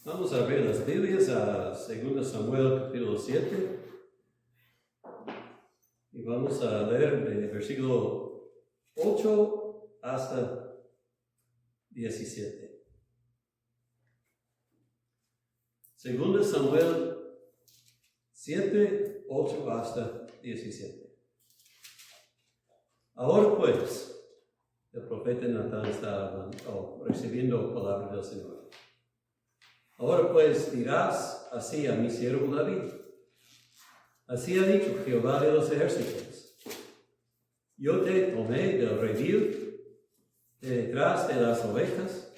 Vamos a abrir las Biblias a 2 Samuel capítulo 7 y vamos a leer del versículo 8 hasta 17. 2 Samuel 7, 8 hasta 17. Ahora pues, el profeta Natán está recibiendo palabra del Señor. Ahora pues dirás así a mi siervo David. Así ha dicho Jehová de los ejércitos. Yo te tomé del redil, de detrás de las ovejas,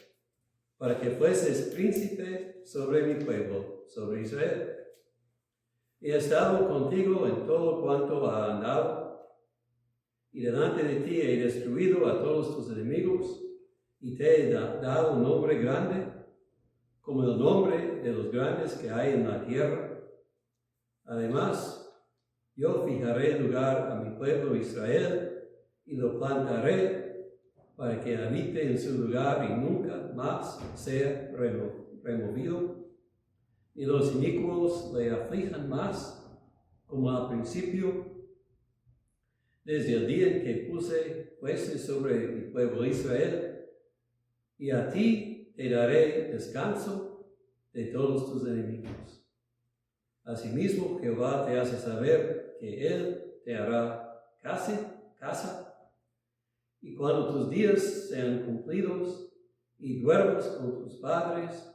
para que fueses príncipe sobre mi pueblo, sobre Israel. He estado contigo en todo cuanto ha andado, y delante de ti he destruido a todos tus enemigos, y te he dado un nombre grande, como el nombre de los grandes que hay en la tierra. Además, yo fijaré lugar a mi pueblo Israel y lo plantaré para que habite en su lugar y nunca más sea removido. Y los inicuos le aflijan más, como al principio, desde el día en que puse jueces sobre mi pueblo Israel. Y a ti te daré descanso de todos tus enemigos. Asimismo, Jehová te hace saber que Él te hará casa, y cuando tus días sean cumplidos y duermas con tus padres,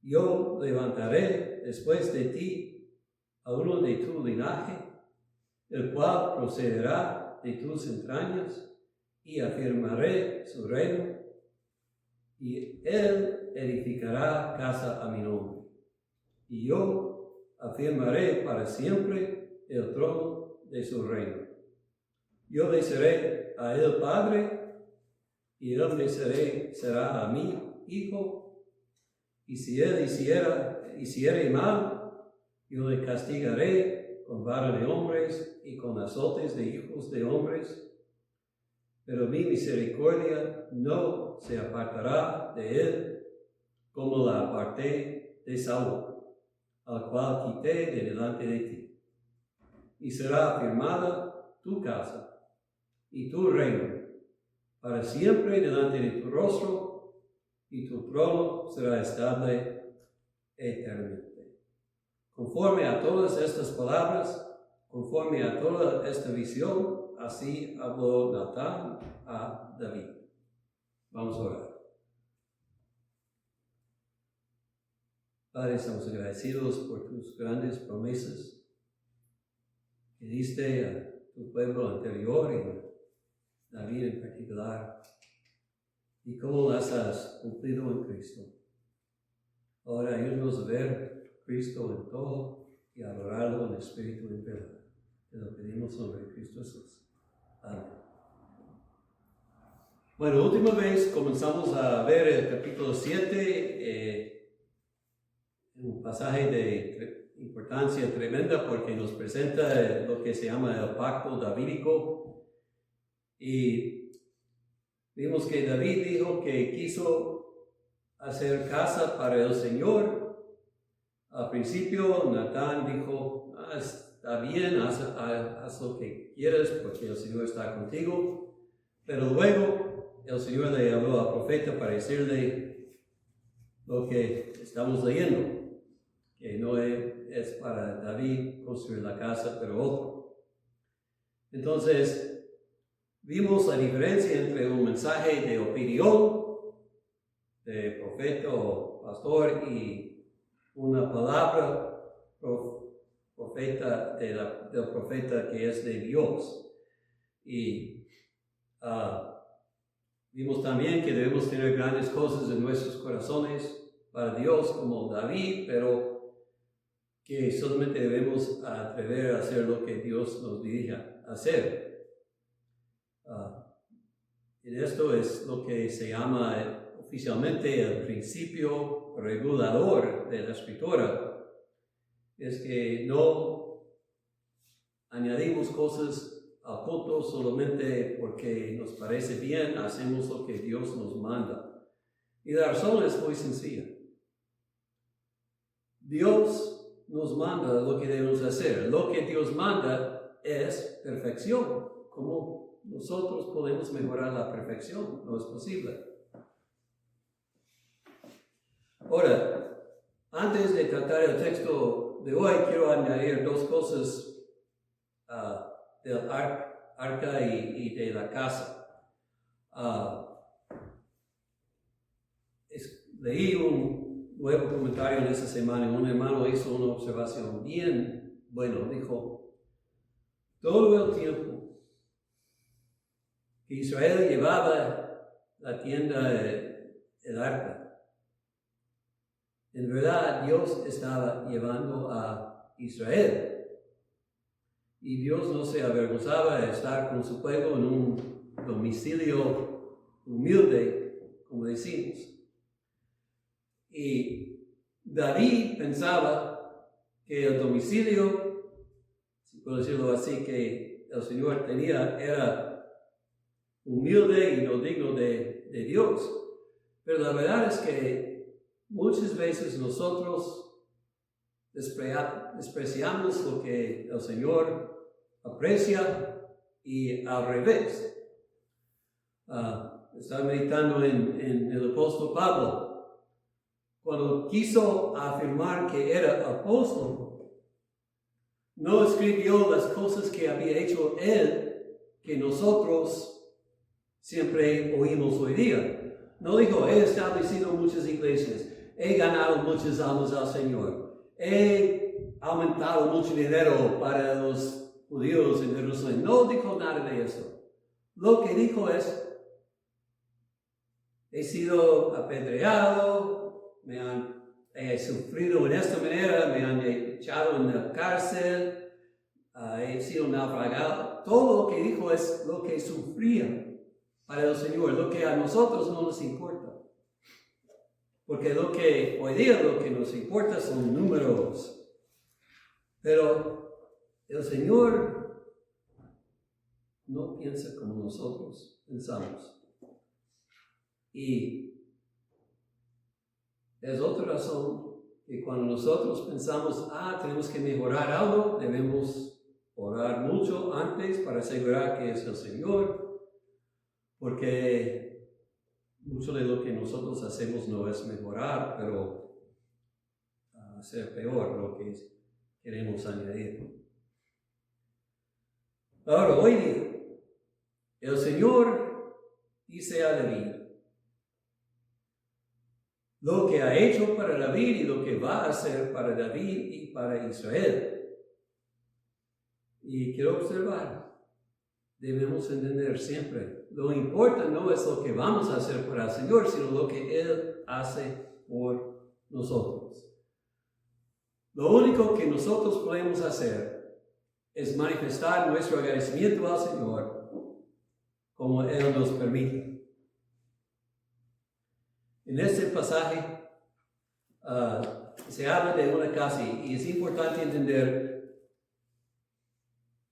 yo levantaré después de ti a uno de tu linaje, el cual procederá de tus entrañas, y afirmaré su reino, y él edificará casa a mi nombre. Y yo afirmaré para siempre el trono de su reino. Yo le seré a él padre, y él me será a mí hijo. Y si él hiciere mal, yo le castigaré con vara de hombres y con azotes de hijos de hombres. Pero mi misericordia no se apartará de él, como la aparté de Saúl, al cual quité de delante de ti. Y será afirmada tu casa y tu reino para siempre delante de tu rostro, y tu trono será estable eternamente. Conforme a todas estas palabras, conforme a toda esta visión, así habló Natán a David. Vamos a orar. Padre, estamos agradecidos por tus grandes promesas que diste a tu pueblo anterior y a David en particular, y cómo las has cumplido en Cristo. Ahora ayúdanos a ver Cristo en todo y a adorarlo en espíritu y en verdad. Te lo pedimos en nombre de Cristo Jesús. Amén. Bueno, última vez comenzamos a ver el capítulo 7, un pasaje de importancia tremenda porque nos presenta lo que se llama el pacto davídico. Y vimos que David dijo que quiso hacer casa para el Señor. Al principio Natán dijo, está bien, haz lo que quieras porque el Señor está contigo. Pero luego el Señor le habló al profeta para decirle lo que estamos leyendo, que no es para David construir la casa, pero otro. Entonces, vimos la diferencia entre un mensaje de opinión de profeta o pastor y una palabra profeta del profeta que es de Dios. Y vimos también que debemos tener grandes cosas en nuestros corazones para Dios como David, pero que solamente debemos atrever a hacer lo que Dios nos dirija a hacer. Y esto es lo que se llama oficialmente el principio regulador de la Escritura. Es que no añadimos cosas al culto solamente porque nos parece bien, hacemos lo que Dios nos manda. Y la razón es muy sencilla. Dios nos manda lo que debemos hacer. Lo que Dios manda es perfección. ¿Cómo nosotros podemos mejorar la perfección? No es posible. Ahora, antes de tratar el texto de hoy, quiero añadir dos cosas del arca y de la casa. Leí un nuevo comentario en esta semana y un hermano hizo una observación bien bueno. Dijo, todo el tiempo que Israel llevaba la tienda, el arca, en verdad Dios estaba llevando a Israel. Y Dios no se avergonzaba de estar con su pueblo en un domicilio humilde, como decimos. Y David pensaba que el domicilio, si puedo decirlo así, que el Señor tenía era humilde y no digno de Dios. Pero la verdad es que muchas veces nosotros despreciamos lo que el Señor aprecia y al revés. Estaba meditando en el apóstol Pablo. Cuando quiso afirmar que era apóstol, no escribió las cosas que había hecho él, que nosotros siempre oímos hoy día. No dijo, he establecido muchas iglesias, he ganado muchas almas al Señor, he aumentado mucho dinero para los judíos en Jerusalén. No dijo nada de eso. Lo que dijo es, he sido apedreado, he sufrido en esta manera, me han echado en la cárcel, he sido naufragado. Todo lo que dijo es lo que sufría para el Señor, lo que a nosotros no nos importa. Porque hoy día lo que nos importa son números. Pero el Señor no piensa como nosotros pensamos. Y es otra razón que cuando nosotros pensamos, tenemos que mejorar algo, debemos orar mucho antes para asegurar que es el Señor, porque mucho de lo que nosotros hacemos no es mejorar, pero hacer peor lo que queremos añadir. Ahora, hoy día, el Señor dice a David lo que ha hecho para David y lo que va a hacer para David y para Israel. Y quiero observar, debemos entender siempre, lo importante no es lo que vamos a hacer para el Señor, sino lo que Él hace por nosotros. Lo único que nosotros podemos hacer es manifestar nuestro agradecimiento al Señor como Él nos permite. En este pasaje se habla de una casa y es importante entender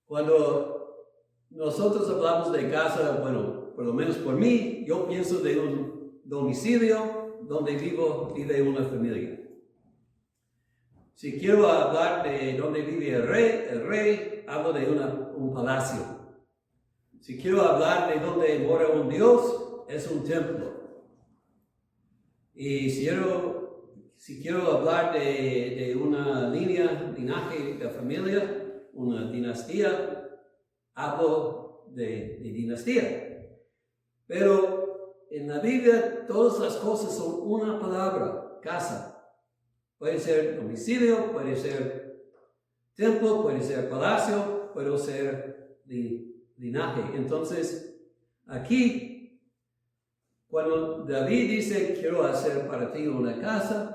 cuando nosotros hablamos de casa, bueno, por lo menos por mí, yo pienso de un domicilio donde vive una familia. Si quiero hablar de donde vive el rey, hablo de un palacio. Si quiero hablar de donde mora un Dios, es un templo. Y si quiero hablar de una linaje de familia, una dinastía, hablo de dinastía. Pero en la Biblia todas las cosas son una palabra, casa. Puede ser domicilio, puede ser templo, puede ser palacio, puede ser linaje. Entonces, aquí, cuando David dice, quiero hacer para ti una casa,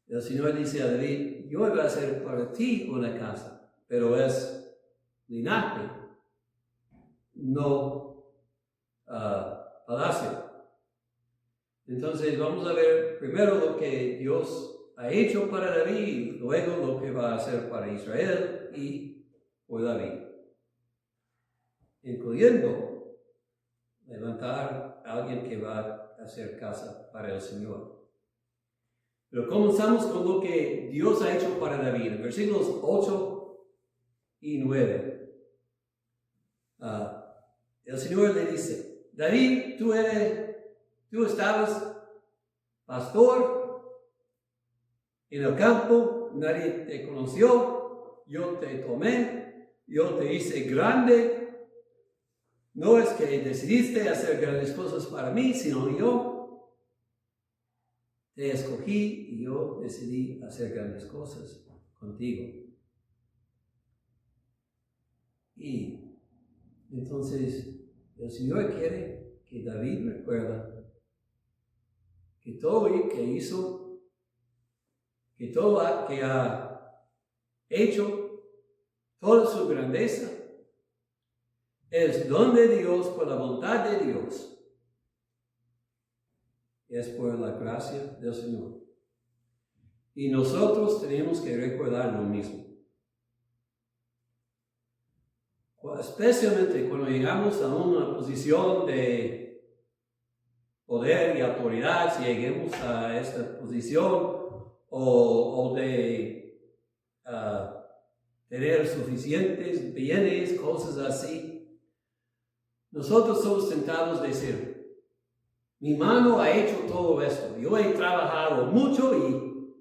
el Señor dice a David, yo voy a hacer para ti una casa, pero es linaje, no palacio. Entonces vamos a ver primero lo que Dios ha hecho para David, luego lo que va a hacer para Israel y por David, incluyendo levantar a alguien que va a hacer casa para el Señor. Pero comenzamos con lo que Dios ha hecho para David. Versículos 8 y 9. El Señor le dice, David, tú estabas pastor en el campo, nadie te conoció, yo te tomé, yo te hice grande. No es que decidiste hacer grandes cosas para mí, sino yo te escogí y yo decidí hacer grandes cosas contigo. Y entonces el Señor quiere que David recuerda que todo lo que hizo, que todo lo que ha hecho, toda su grandeza, es don de Dios, por la voluntad de Dios. Es por la gracia del Señor. Y nosotros tenemos que recordar lo mismo. Especialmente cuando llegamos a una posición de poder y autoridad, si lleguemos a esta posición o de tener suficientes bienes, cosas así, nosotros somos tentados de decir, mi mano ha hecho todo esto, yo he trabajado mucho y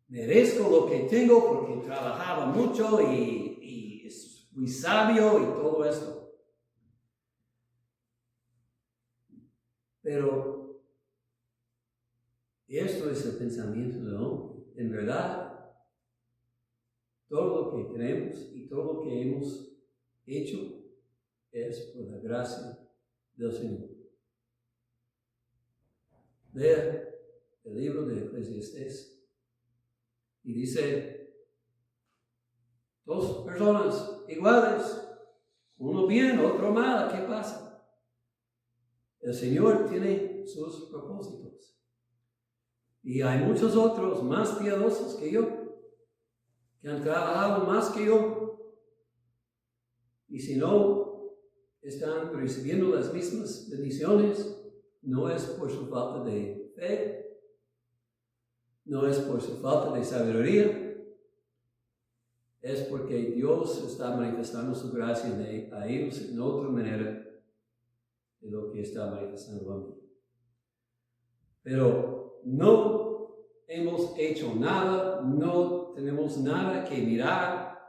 merezco lo que tengo porque trabajaba mucho y es muy sabio y todo esto. Pero esto es el pensamiento del hombre. En verdad, todo lo que tenemos y todo lo que hemos hecho es por la gracia del Señor. Lea el libro de Eclesiastés y dice, dos personas iguales, uno bien, otro mal, ¿qué pasa? El Señor tiene sus propósitos. Y hay muchos otros más piadosos que yo, que han trabajado más que yo. Y si no están recibiendo las mismas bendiciones, no es por su falta de fe, no es por su falta de sabiduría, es porque Dios está manifestando su gracia a ellos en otra manera de lo que está manifestando a mí. Pero no hemos hecho nada, no tenemos nada que mirar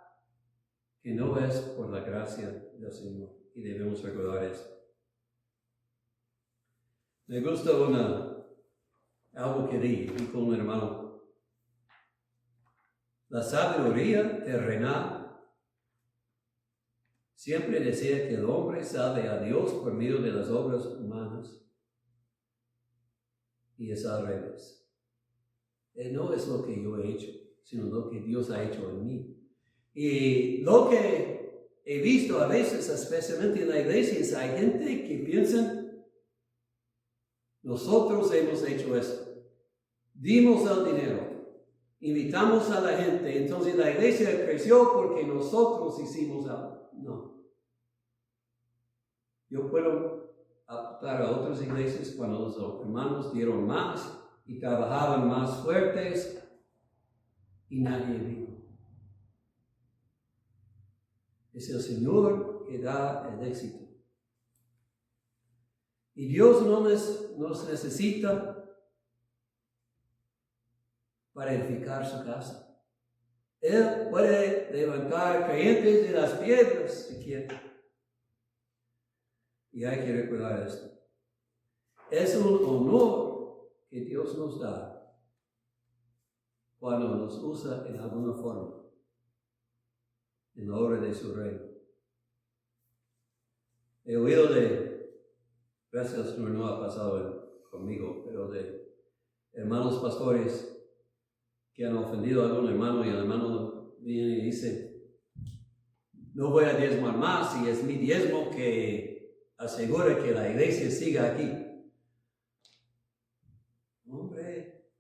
que no es por la gracia del Señor. Y debemos recordar esto. Me gusta algo que dijo un hermano. La sabiduría terrenal siempre desea que el hombre salve a Dios por medio de las obras humanas. Y es al revés. No es lo que yo he hecho, sino lo que Dios ha hecho en mí. Y lo que he visto a veces, especialmente en la iglesia, es hay gente que piensan, nosotros hemos hecho esto. Dimos el dinero, invitamos a la gente, entonces la iglesia creció porque nosotros hicimos algo. No. Yo puedo apuntar a otras iglesias cuando los hermanos dieron más y trabajaban más fuertes y nadie vino. Es el Señor que da el éxito. Y Dios no nos necesita para edificar su casa. Él puede levantar creyentes de las piedras si quiere. Y hay que recordar esto. Es un honor que Dios nos da cuando nos usa en alguna forma en la obra de su reino. He oído gracias al Señor no ha pasado conmigo, pero de hermanos pastores que han ofendido a algún hermano y el hermano viene y dice, no voy a diezmar más y es mi diezmo que asegura que la iglesia siga aquí. Hombre,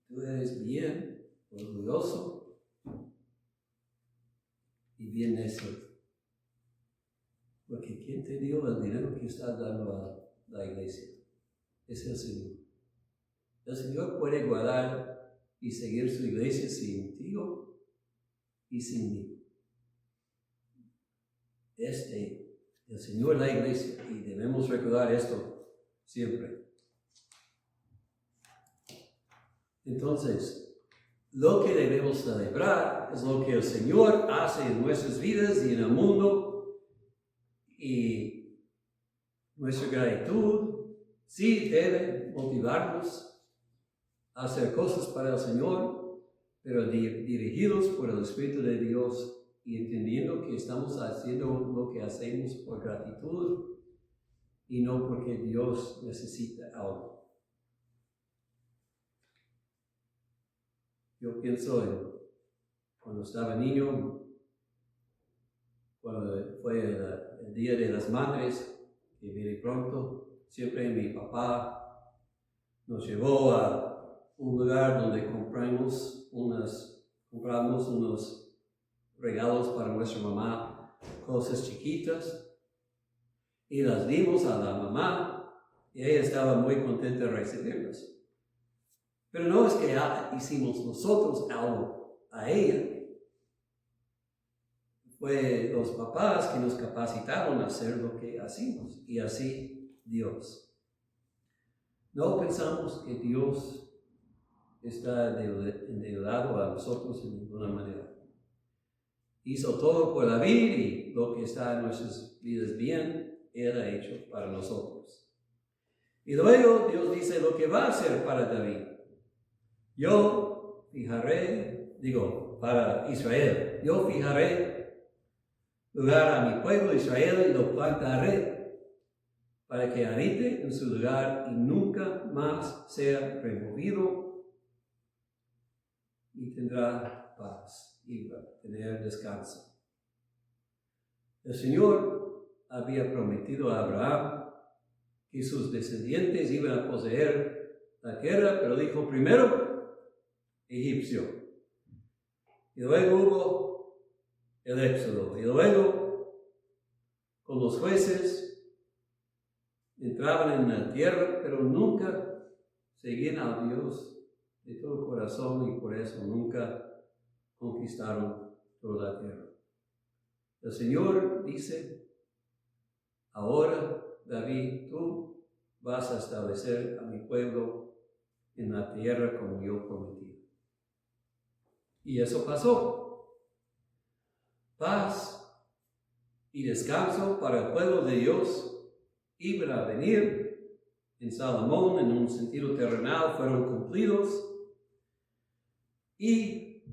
tú eres bien orgulloso y bien necio. Porque ¿quién te dio el dinero que estás dando a la iglesia? Es el Señor. El Señor puede guardar y seguir su iglesia sin ti y sin mí. El Señor es la iglesia y debemos recordar esto siempre. Entonces, lo que debemos celebrar es lo que el Señor hace en nuestras vidas y en el mundo, y nuestra gratitud sí debe motivarnos a hacer cosas para el Señor, pero dirigidos por el Espíritu de Dios y entendiendo que estamos haciendo lo que hacemos por gratitud y no porque Dios necesita algo. Yo pienso en cuando estaba niño, cuando fue el Día de las Madres, que viene pronto, siempre mi papá nos llevó a un lugar donde compramos unos regalos para nuestra mamá, cosas chiquitas, y las dimos a la mamá, y ella estaba muy contenta de recibirlas. Pero no es que hicimos nosotros algo a ella. Fue los papás que nos capacitaron a hacer lo que hacemos, y así Dios. No pensamos que Dios está endeudado a nosotros en ninguna manera. Hizo todo por David y lo que está en nuestras vidas bien, Él ha hecho para nosotros. Y luego Dios dice lo que va a hacer para David. Yo fijaré, para Israel, yo fijaré lugar a mi pueblo Israel y lo plantaré para que habite en su lugar y nunca más sea removido, y tendrá paz y va a tener descanso. El Señor había prometido a Abraham que sus descendientes iban a poseer la tierra, pero dijo primero egipcio, y luego hubo el éxodo, y luego con los jueces entraban en la tierra, pero nunca seguían a Dios de todo corazón, y por eso nunca conquistaron toda la tierra. El Señor dice: ahora, David, tú vas a establecer a mi pueblo en la tierra como yo prometí. Y eso pasó. Paz y descanso para el pueblo de Dios iban a venir en Salomón en un sentido terrenal, fueron cumplidos. Y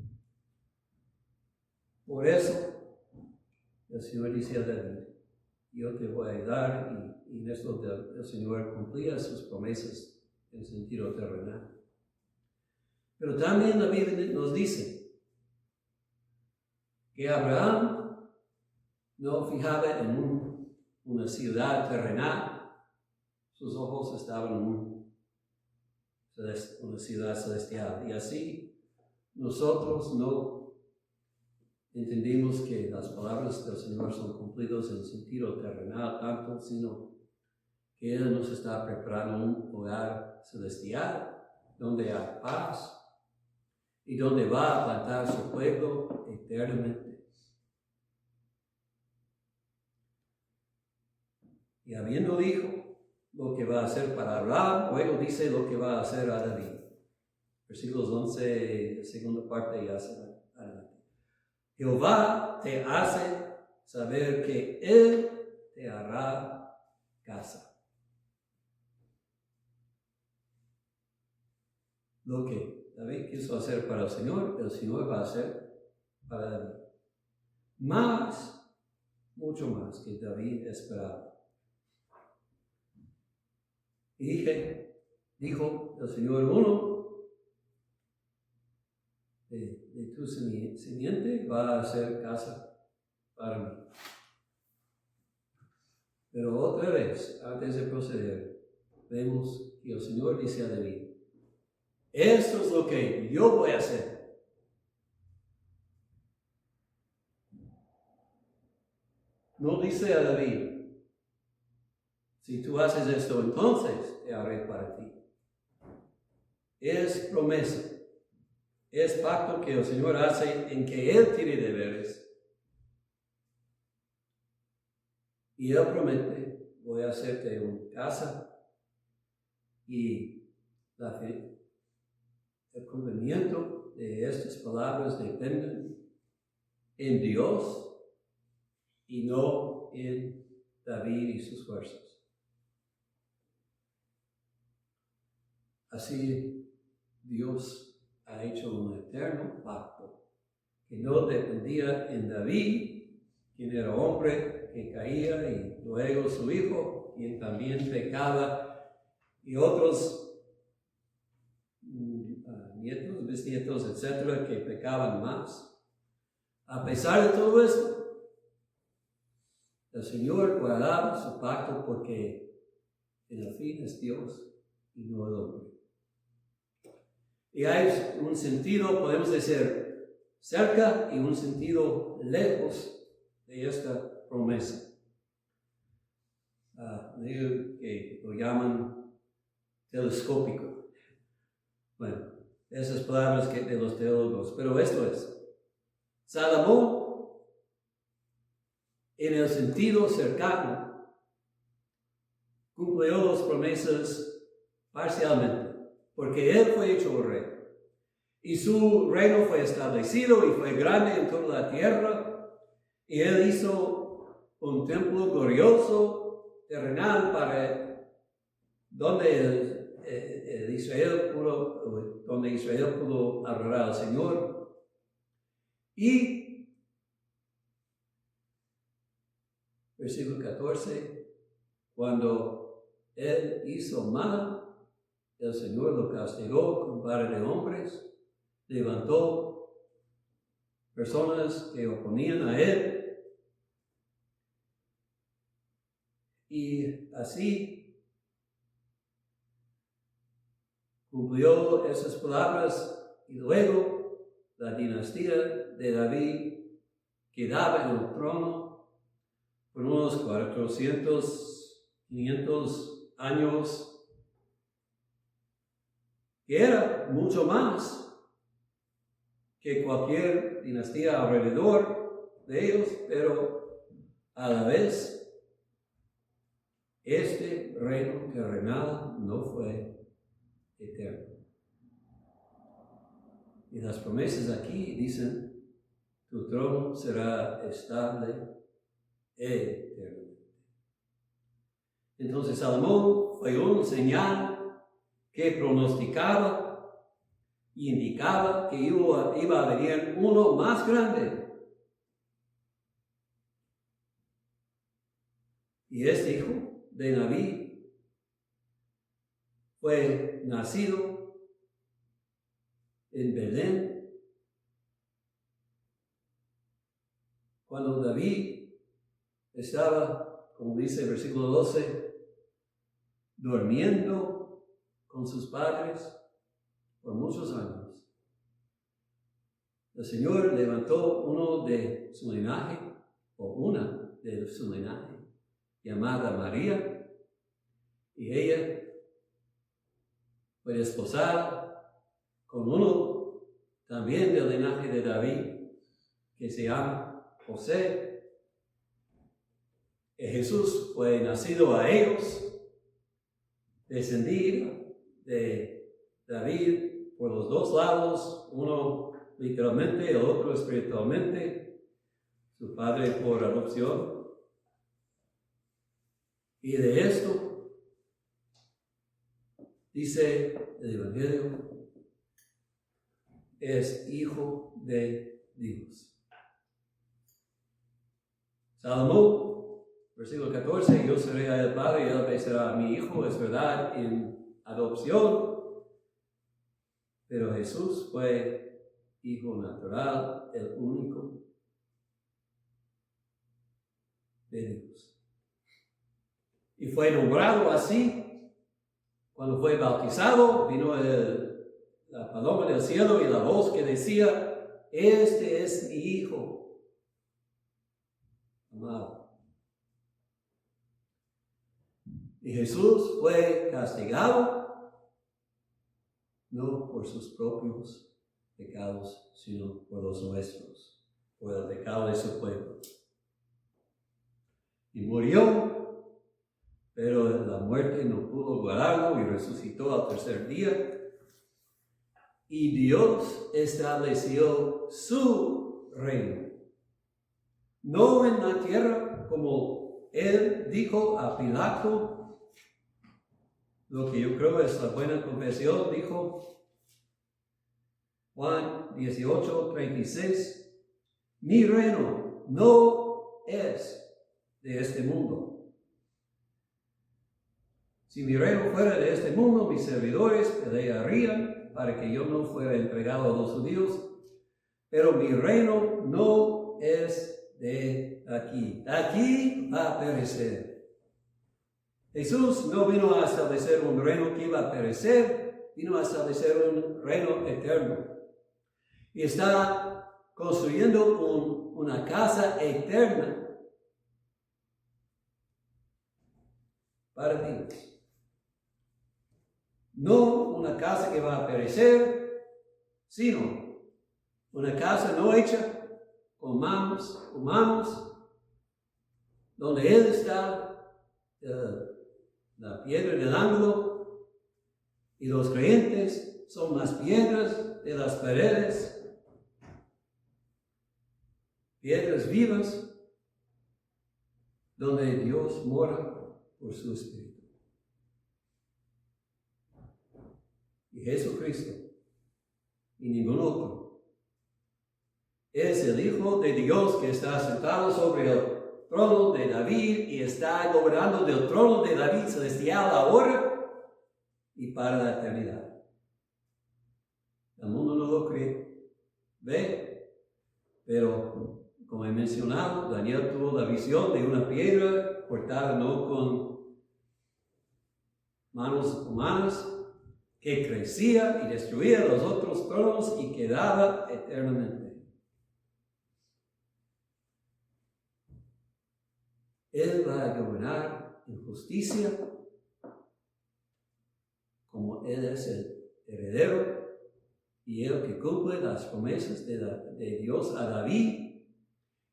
por eso el Señor dice a David: yo te voy a ayudar, y en esto el Señor cumplía sus promesas en sentido terrenal. Pero también la Biblia nos dice que Abraham no fijaba en una ciudad terrenal, sus ojos estaban en una ciudad celestial. Y así nosotros no entendimos que las palabras del Señor son cumplidas en sentido terrenal tanto, sino que Él nos está preparando un hogar celestial donde hay paz y donde va a plantar su pueblo eternamente. Y habiendo dicho lo que va a hacer para Abraham, luego dice lo que va a hacer a David. Versículos 11, segunda parte, y hacia adelante. Jehová te hace saber que Él te hará casa. Lo que David quiso hacer para el Señor va a hacer para David. Mucho más que David esperaba. Y dijo el Señor: uno de tu simiente va a hacer casa para mí. Pero otra vez, antes de proceder, vemos que el Señor dice a David: esto es lo que yo voy a hacer. No dice a David: si tú haces esto, entonces te haré para ti. Es promesa. es pacto que el Señor hace en que Él tiene deberes. Y Él promete, voy a hacerte una casa y el cumplimiento de estas palabras dependen en Dios y no en David y sus fuerzas. Así Dios ha hecho un eterno pacto que no dependía en David, quien era hombre que caía, y luego su hijo, quien también pecaba, y otros nietos, bisnietos, etcétera, que pecaban más. A pesar de todo esto, el Señor guardaba su pacto porque en el fin es Dios y no el hombre. Y hay un sentido, podemos decir, cerca y un sentido lejos de esta promesa. Que lo llaman telescópico. Bueno, esas palabras de los teólogos, pero esto es. Salomón, en el sentido cercano, cumplió las promesas parcialmente, porque él fue hecho rey. Y su reino fue establecido y fue grande en toda la tierra. Y él hizo un templo glorioso, terrenal, para donde Israel pudo adorar al Señor. Y versículo 14, cuando él hizo mal, el Señor lo castigó con vara de hombres, levantó personas que oponían a él, y así cumplió esas palabras, y luego la dinastía de David quedaba en el trono por unos 400, 500 años, que era mucho más que cualquier dinastía alrededor de ellos, pero a la vez este reino terrenal no fue eterno. Y las promesas aquí dicen, tu trono será estable eternamente. Entonces Salomón fue un señal que pronosticaba y indicaba que iba a venir uno más grande. Y este hijo de David fue nacido en Belén. Cuando David estaba, como dice el versículo 12, durmiendo con sus padres por muchos años, el Señor levantó uno de su linaje, o una de su linaje, llamada María, y ella fue desposada con uno también del linaje de David, que se llama José. Y Jesús fue nacido a ellos, descendido de David por los dos lados, uno literalmente, el otro espiritualmente, su padre por adopción. Y de esto dice el Evangelio, es hijo de Dios. Salomón, versículo 14, yo seré el padre y él será mi hijo, es verdad, en adopción, pero Jesús fue hijo natural, el único de Dios. Y fue nombrado así cuando fue bautizado. Vino la paloma del cielo y la voz que decía, este es mi hijo amado. Y Jesús fue castigado no por sus propios pecados, sino por los nuestros, por el pecado de su pueblo. Y murió, pero la muerte no pudo guardarlo y resucitó al tercer día. Y Dios estableció su reino, no en la tierra como Él dijo a Pilato, lo que yo creo es la buena confesión, dijo Juan 18:36, mi reino no es de este mundo. Si mi reino fuera de este mundo, mis servidores pelearían para que yo no fuera entregado a los judíos, pero mi reino no es de aquí. Aquí va a perecer. Jesús no vino a establecer un reino que iba a perecer, vino a establecer un reino eterno. Y está construyendo una casa eterna para Dios. No una casa que va a perecer, sino una casa no hecha con manos humanos, donde Él está, la piedra del ángulo, y los creyentes son las piedras de las paredes, piedras vivas, donde Dios mora por su Espíritu. Y Jesucristo, y ningún otro, es el Hijo de Dios que está sentado sobre el trono de David y está gobernando del trono de David celestial ahora y para la eternidad. El mundo no lo cree, ve, pero como he mencionado, Daniel tuvo la visión de una piedra cortada no con manos humanas, que crecía y destruía los otros tronos y quedaba eternamente. Él va a gobernar en justicia, como Él es el heredero y el que cumple las promesas de Dios a David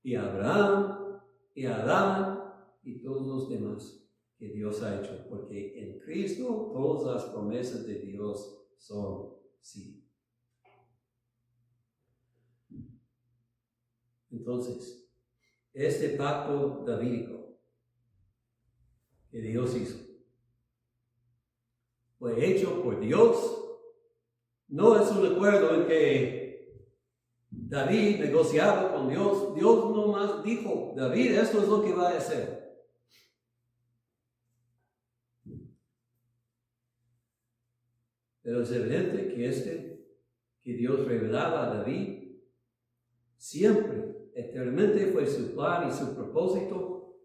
y a Abraham y a Adán y todos los demás que Dios ha hecho, porque en Cristo todas las promesas de Dios son sí. Entonces, este pacto davídico que Dios hizo fue hecho por Dios. No es un acuerdo en que David negociaba con Dios. Dios nomás dijo, David, esto es lo que va a hacer. Pero es evidente que Dios revelaba a David siempre, eternamente fue su plan y su propósito,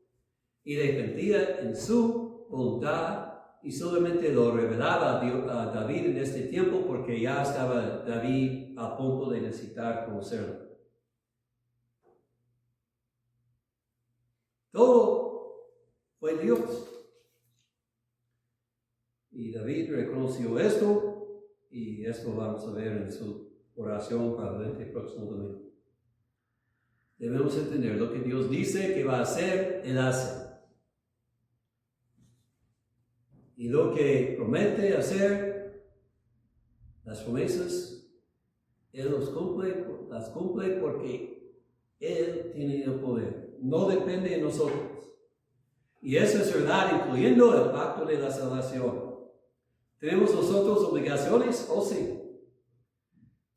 y dependía en su voluntad, y solamente lo revelaba a David en este tiempo porque ya estaba David a punto de necesitar conocerlo. Todo fue Dios. Y David reconoció esto, y esto vamos a ver en su oración para el próximo domingo. Debemos entender lo que Dios dice que va a hacer, Él hace. Y lo que promete hacer, las promesas, Él las cumple porque Él tiene el poder. No depende de nosotros. Y eso es verdad, incluyendo el pacto de la salvación. ¿Tenemos nosotros obligaciones? Oh, sí.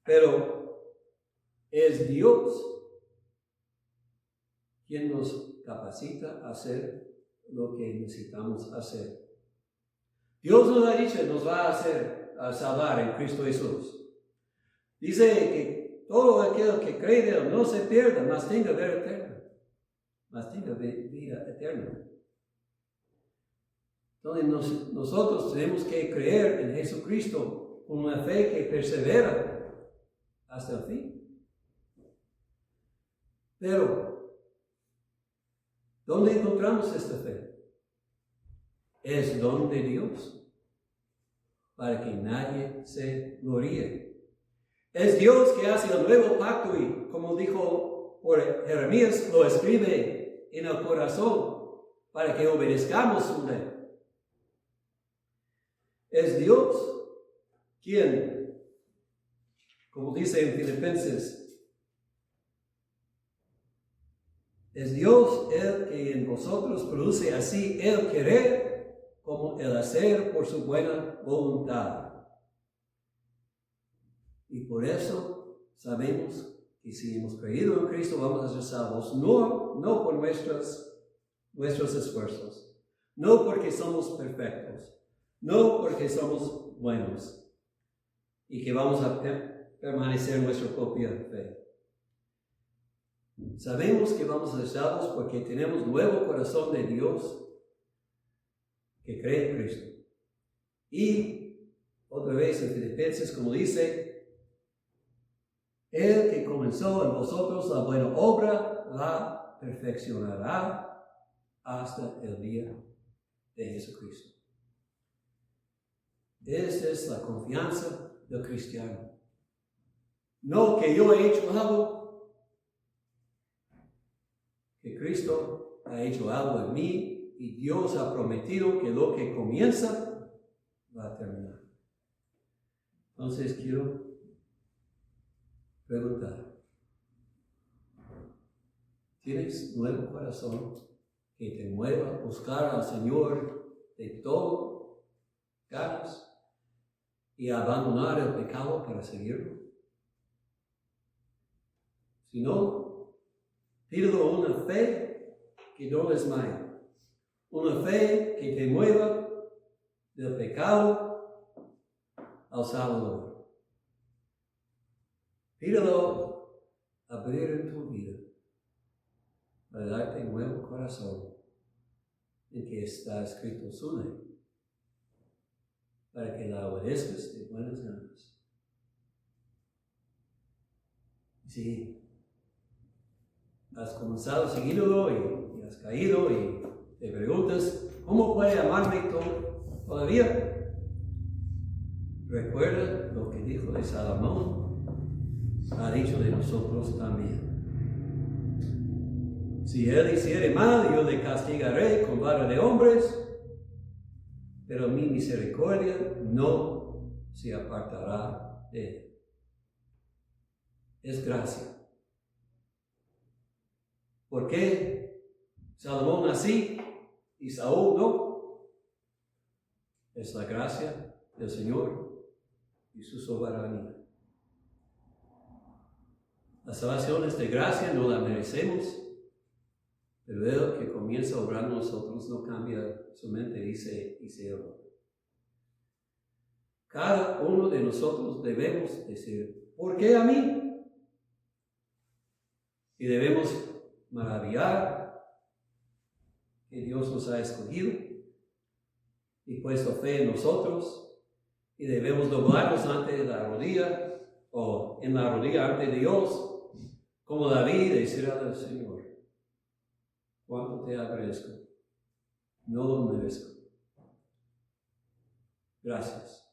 Pero es Dios quien nos capacita a hacer lo que necesitamos hacer. Dios nos ha dicho, nos va a salvar en Cristo Jesús. Dice que todo aquel que cree de Él no se pierda, mas tenga vida eterna. Mas tenga vida eterna. Entonces nosotros tenemos que creer en Jesucristo con una fe que persevera hasta el fin. Pero, ¿dónde encontramos esta fe? Es don de Dios, para que nadie se gloríe. Es Dios que hace el nuevo pacto y, como dijo por Jeremías, lo escribe en el corazón para que obedezcamos su ley. Es Dios quien, como dice en Filipenses, es Dios el que en vosotros produce así el querer como el hacer por su buena voluntad. Y por eso sabemos que si hemos creído en Cristo vamos a ser salvos, no por nuestros esfuerzos, no porque somos perfectos, no porque somos buenos y que vamos a permanecer en nuestra propia fe. Sabemos que vamos a ser salvos porque tenemos nuevo corazón de Dios que cree en Cristo. Y otra vez en Filipenses, como dice, el que comenzó en vosotros la buena obra la perfeccionará hasta el día de Jesucristo. Esa es la confianza del cristiano. No que yo he hecho algo, que Cristo ha hecho algo en mí y Dios ha prometido que lo que comienza va a terminar. Entonces quiero preguntar, ¿tienes nuevo corazón que te mueva a buscar al Señor de todo ganas y a abandonar el pecado para seguirlo? Si no, pídelo una fe que no desmaye, una fe que te mueva del pecado al Salvador. Pídelo abrir en tu vida para darte un nuevo corazón en que está escrito su ley, para que la obedezcas de buenas ganas. Si has comenzado seguido y has caído y te preguntas, ¿cómo puede amarme todavía? Recuerda lo que dijo de Salomón, ha dicho de nosotros también. Si él hiciere mal, yo le castigaré con vara de hombres, pero mi misericordia no se apartará de él. Es gracia. ¿Por qué Salomón así y Saúl no? Es la gracia del Señor y su soberanía. La salvación es de gracia, no la merecemos, pero Él que comienza a obrar en nosotros no cambia su mente, dice Él. Cada uno de nosotros debemos decir, ¿por qué a mí? Y debemos maravillar que Dios nos ha escogido y puesto fe en nosotros, y debemos doblarnos ante la rodilla o en la rodilla ante Dios, como David, y decir al Señor, cuánto te agradezco, no lo merezco. Gracias.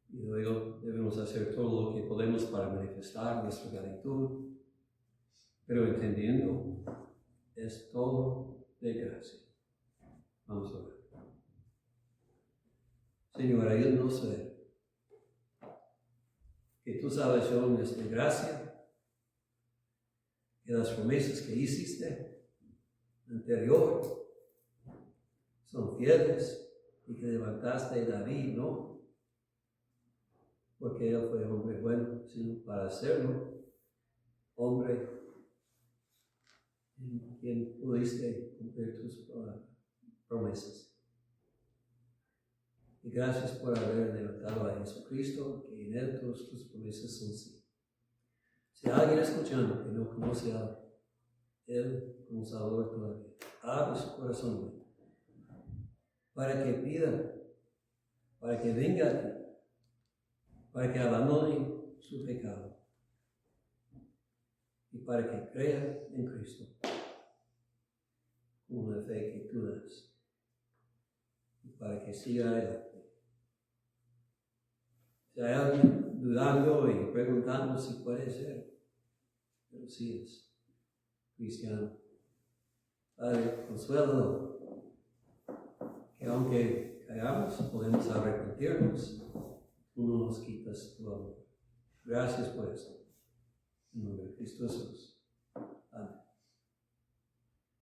Y luego debemos hacer todo lo que podemos para manifestar nuestra gratitud, pero entendiendo, es todo de gracia. Vamos a ver. Señor, ayúdanos a ver que tu salvación es de gracia, que las promesas que hiciste anterior son fieles y que levantaste a David, ¿no? Porque él fue hombre bueno, sino para hacerlo, hombre en quien pudiste cumplir tus promesas. Y gracias por haber levantado a Jesucristo, que en Él todas tus promesas son sí. Si alguien escuchando que no conoce a Él como Salvador todavía, abre su corazón para que pida, para que venga a ti, para que abandone su pecado y para que crea en Cristo con la fe que tú das y para que siga adelante. Si hay alguien dudando y preguntando si puede ser, pero sí es cristiano. Padre, consuélalo, que aunque caigamos, podemos arrepentirnos, tú no nos quitas tu amor. Gracias por eso. En nombre de Cristo Jesús.